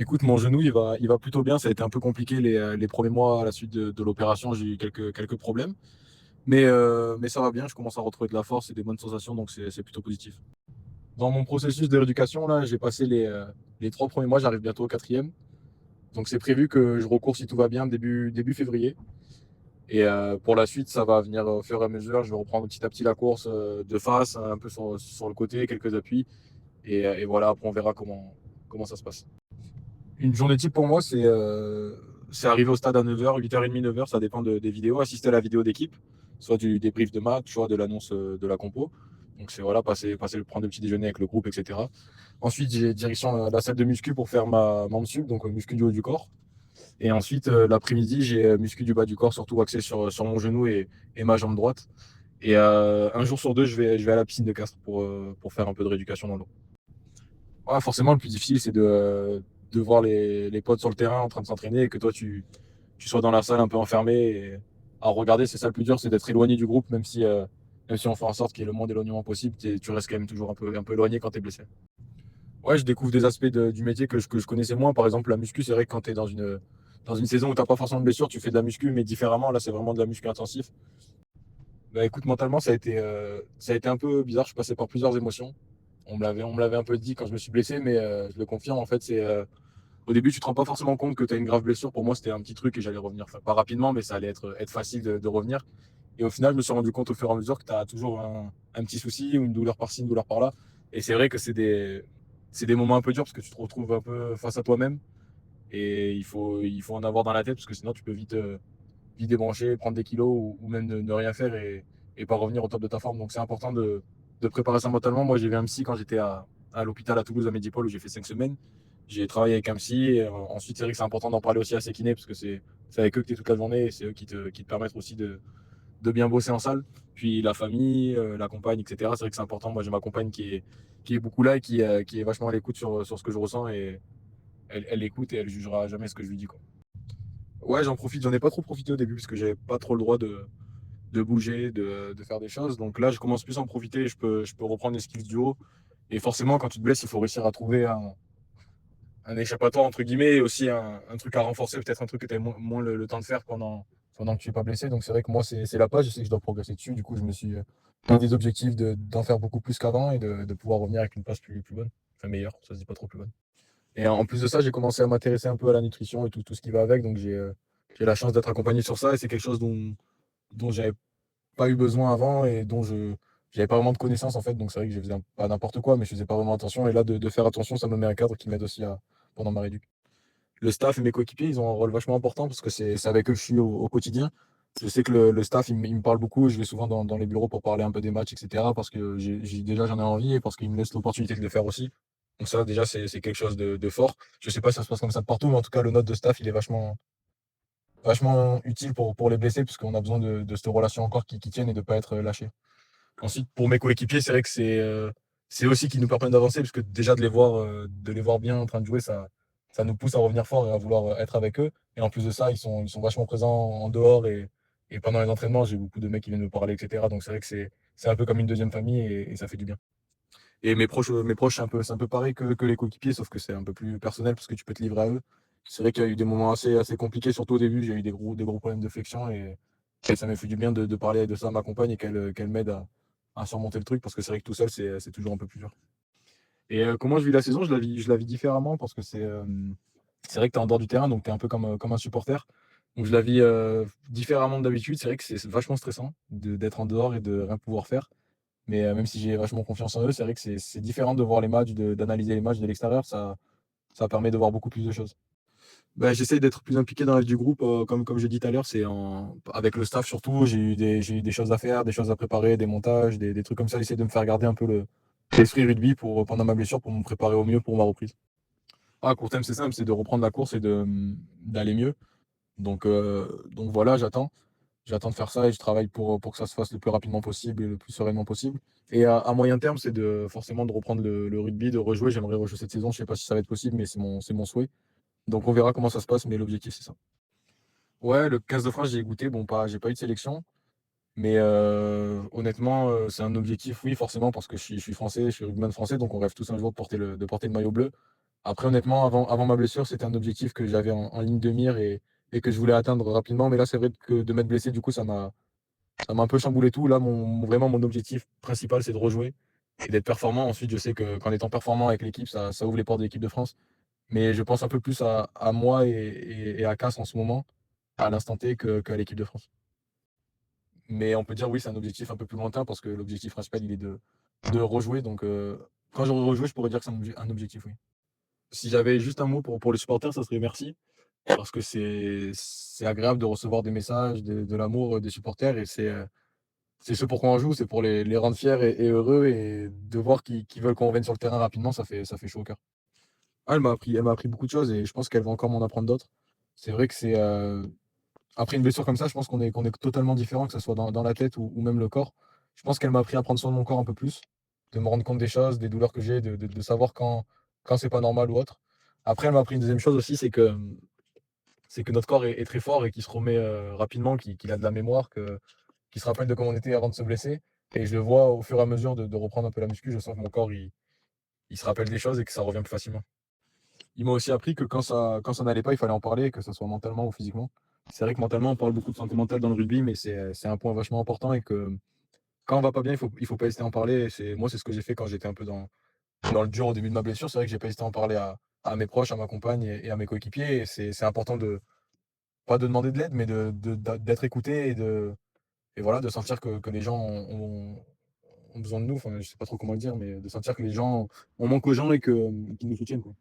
Écoute, mon genou, il va plutôt bien. Ça a été un peu compliqué les premiers mois à la suite de l'opération. J'ai eu quelques problèmes. Mais ça va bien. Je commence à retrouver de la force et des bonnes sensations, donc c'est plutôt positif. Dans mon processus de rééducation, là, j'ai passé les 3 premiers mois. J'arrive bientôt au quatrième. Donc c'est prévu que je recours, si tout va bien, début février. Et pour la suite, ça va venir au fur et à mesure. Je vais reprendre petit à petit la course de face, un peu sur le côté, quelques appuis. Et voilà, après, on verra comment ça se passe. Une journée type pour moi, c'est arriver au stade à 9h, 8h30, 9h, ça dépend des vidéos, assister à la vidéo d'équipe, soit du débrief de match, soit de l'annonce de la compo. Donc c'est voilà, prendre le petit déjeuner avec le groupe, etc. Ensuite, j'ai direction la salle de muscu pour faire ma muscu, donc muscu du haut du corps. Et ensuite, l'après-midi, j'ai muscu du bas du corps, surtout axé sur mon genou et ma jambe droite. Et un jour sur deux, je vais à la piscine de Castres pour faire un peu de rééducation dans l'eau. Ouais, forcément, le plus difficile, c'est de voir les potes sur le terrain en train de s'entraîner et que toi, tu sois dans la salle un peu enfermé et à regarder. C'est ça le plus dur, c'est d'être éloigné du groupe, même si on fait en sorte qu'il y ait le moins d'éloignement possible, tu restes quand même toujours un peu éloigné quand tu es blessé. Ouais, je découvre des aspects du métier que je connaissais moins. Par exemple, la muscu, c'est vrai que quand tu es dans une saison où tu n'as pas forcément de blessure, tu fais de la muscu, mais différemment. Là, c'est vraiment de la muscu intensif. Bah écoute, mentalement, ça a été un peu bizarre. Je passais par plusieurs émotions. On me l'avait un peu dit quand je me suis blessé, mais je le confirme. En fait, au début, tu te rends pas forcément compte que tu as une grave blessure. Pour moi, c'était un petit truc et j'allais revenir. Enfin, pas rapidement, mais ça allait être facile de revenir. Et au final, je me suis rendu compte au fur et à mesure que tu as toujours un petit souci ou une douleur par-ci, une douleur par-là. Et c'est vrai que c'est des moments un peu durs parce que tu te retrouves un peu face à toi-même. Et il faut en avoir dans la tête parce que sinon, tu peux vite débrancher, prendre des kilos ou même ne rien faire et pas revenir au top de ta forme. Donc, c'est important de préparer ça mentalement. Moi, j'ai vu un psy quand j'étais à l'hôpital à Toulouse, à Medipol, où j'ai fait 5 semaines. J'ai travaillé avec un psy. Et, ensuite, c'est vrai que c'est important d'en parler aussi à ses kinés parce que c'est avec eux que tu es toute la journée et c'est eux qui te permettent aussi de bien bosser en salle. Puis la famille, la compagne, etc. C'est vrai que c'est important. Moi, j'ai ma compagne qui est beaucoup là et qui est vachement à l'écoute sur ce que je ressens et elle écoute et elle jugera jamais ce que je lui dis, quoi. Ouais, j'en profite. J'en ai pas trop profité au début parce que j'avais pas trop le droit de bouger, de faire des choses. Donc là, je commence plus à en profiter. Je peux reprendre les skills du haut. Et forcément, quand tu te blesses, il faut réussir à trouver un échappatoire, entre guillemets, et aussi un truc à renforcer, peut-être un truc que tu as moins le temps de faire pendant que tu n'es pas blessé. Donc c'est vrai que moi, c'est la page. Je sais que je dois progresser dessus. Du coup, je me suis donné des objectifs d'en faire beaucoup plus qu'avant et de pouvoir revenir avec une passe plus bonne. Enfin, meilleure, ça se dit pas trop plus bonne. Et en plus de ça, j'ai commencé à m'intéresser un peu à la nutrition et tout ce qui va avec. Donc j'ai la chance d'être accompagné sur ça et c'est quelque chose dont j'avais pas eu besoin avant et dont je j'avais pas vraiment de connaissances en fait. Donc c'est vrai que je faisais pas n'importe quoi, mais je faisais pas vraiment attention. Et là, de faire attention, ça me met un cadre qui m'aide aussi pendant ma réduc. Le staff et mes coéquipiers, ils ont un rôle vachement important parce que c'est avec eux que je suis au quotidien. Je sais que le staff, il me parle beaucoup. Je vais souvent dans les bureaux pour parler un peu des matchs, etc. Parce que déjà, j'en ai envie et parce qu'ils me laissent l'opportunité de le faire aussi. Donc ça, déjà, c'est quelque chose de fort. Je sais pas si ça se passe comme ça de partout, mais en tout cas, le note de staff, il est vachement utile pour les blessés, puisqu'on a besoin de cette relation encore qui tienne et de ne pas être lâché. Ensuite, pour mes coéquipiers, c'est vrai que c'est aussi qui nous permet d'avancer, parce que déjà de les voir bien en train de jouer, ça nous pousse à revenir fort et à vouloir être avec eux. Et en plus de ça, ils sont vachement présents en dehors et pendant les entraînements, j'ai beaucoup de mecs qui viennent me parler, etc. Donc c'est vrai que c'est un peu comme une deuxième famille et ça fait du bien. Et mes proches c'est un peu pareil que les coéquipiers, sauf que c'est un peu plus personnel parce que tu peux te livrer à eux. C'est vrai qu'il y a eu des moments assez compliqués, surtout au début. J'ai eu des gros problèmes de flexion et ça m'a fait du bien de parler de ça à ma compagne et qu'elle m'aide à surmonter le truc parce que c'est vrai que tout seul, c'est toujours un peu plus dur. Et comment je vis la saison? Je la vis différemment parce que c'est vrai que tu es en dehors du terrain, donc tu es un peu comme un supporter. Donc je la vis différemment de d'habitude. C'est vrai que c'est vachement stressant d'être en dehors et de rien pouvoir faire. Mais même si j'ai vachement confiance en eux, c'est vrai que c'est différent de voir les matchs, d'analyser les matchs de l'extérieur. Ça permet de voir beaucoup plus de choses. Bah, j'essaie d'être plus impliqué dans la vie du groupe, comme j'ai dit tout à l'heure, avec le staff surtout. J'ai eu des choses à faire, des choses à préparer, des montages, des trucs comme ça. J'essaie de me faire garder un peu l'esprit rugby pendant ma blessure pour me préparer au mieux pour ma reprise. À court terme, c'est simple, c'est de reprendre la course et d'aller mieux. Donc voilà, j'attends. J'attends de faire ça et je travaille pour que ça se fasse le plus rapidement possible et le plus sereinement possible. Et à moyen terme, c'est forcément de reprendre le rugby, de rejouer. J'aimerais rejouer cette saison. Je sais pas si ça va être possible, mais c'est mon souhait. Donc on verra comment ça se passe, mais l'objectif, c'est ça. Ouais, le 15 de France, j'ai goûté. Bon, j'ai pas eu de sélection, mais honnêtement, c'est un objectif, oui, forcément, parce que je suis français, je suis rugbyman français, donc on rêve tous un jour de porter le maillot bleu. Après honnêtement, avant ma blessure, c'était un objectif que j'avais en ligne de mire et que je voulais atteindre rapidement. Mais là, c'est vrai que de m'être blessé, du coup, ça m'a un peu chamboulé tout. Là, vraiment mon objectif principal, c'est de rejouer et d'être performant. Ensuite, je sais qu'en étant performant avec l'équipe, ça ouvre les portes de l'équipe de France. Mais je pense un peu plus à moi et à Cass en ce moment, à l'instant T, qu'à l'équipe de France. Mais on peut dire oui, c'est un objectif un peu plus lointain parce que l'objectif principal, il est de rejouer. Donc, quand j'aurai rejoué, je pourrais dire que c'est un objectif, oui. Si j'avais juste un mot pour les supporters, ça serait merci. Parce que c'est agréable de recevoir des messages, de l'amour des supporters et c'est ce pourquoi on joue, c'est pour les rendre fiers et heureux et de voir qu'ils veulent qu'on revienne sur le terrain rapidement, ça fait chaud au cœur. Ah, elle m'a appris beaucoup de choses et je pense qu'elle va encore m'en apprendre d'autres. C'est vrai que après une blessure comme ça, je pense qu'on est totalement différents, que ce soit dans la tête ou même le corps. Je pense qu'elle m'a appris à prendre soin de mon corps un peu plus, de me rendre compte des choses, des douleurs que j'ai, de savoir quand c'est pas normal ou autre. Après, elle m'a appris une deuxième chose aussi, c'est que notre corps est très fort et qu'il se remet rapidement, qu'il a de la mémoire, qu'il se rappelle de comment on était avant de se blesser. Et je le vois au fur et à mesure de reprendre un peu la muscu, je sens que mon corps il se rappelle des choses et que ça revient plus facilement. Il m'a aussi appris que quand ça n'allait pas, il fallait en parler, que ce soit mentalement ou physiquement. C'est vrai que mentalement, on parle beaucoup de santé mentale dans le rugby, mais c'est un point vachement important et que quand on va pas bien, il faut pas hésiter à en parler. Moi, c'est ce que j'ai fait quand j'étais un peu dans le dur au début de ma blessure. C'est vrai que j'ai pas hésité à en parler à mes proches, à ma compagne et à mes coéquipiers. Et c'est important pas de demander de l'aide, mais d'être écouté et voilà, de sentir que les gens ont besoin de nous. Enfin, je sais pas trop comment le dire, mais de sentir que les gens, on manque aux gens et qu'ils nous soutiennent, quoi.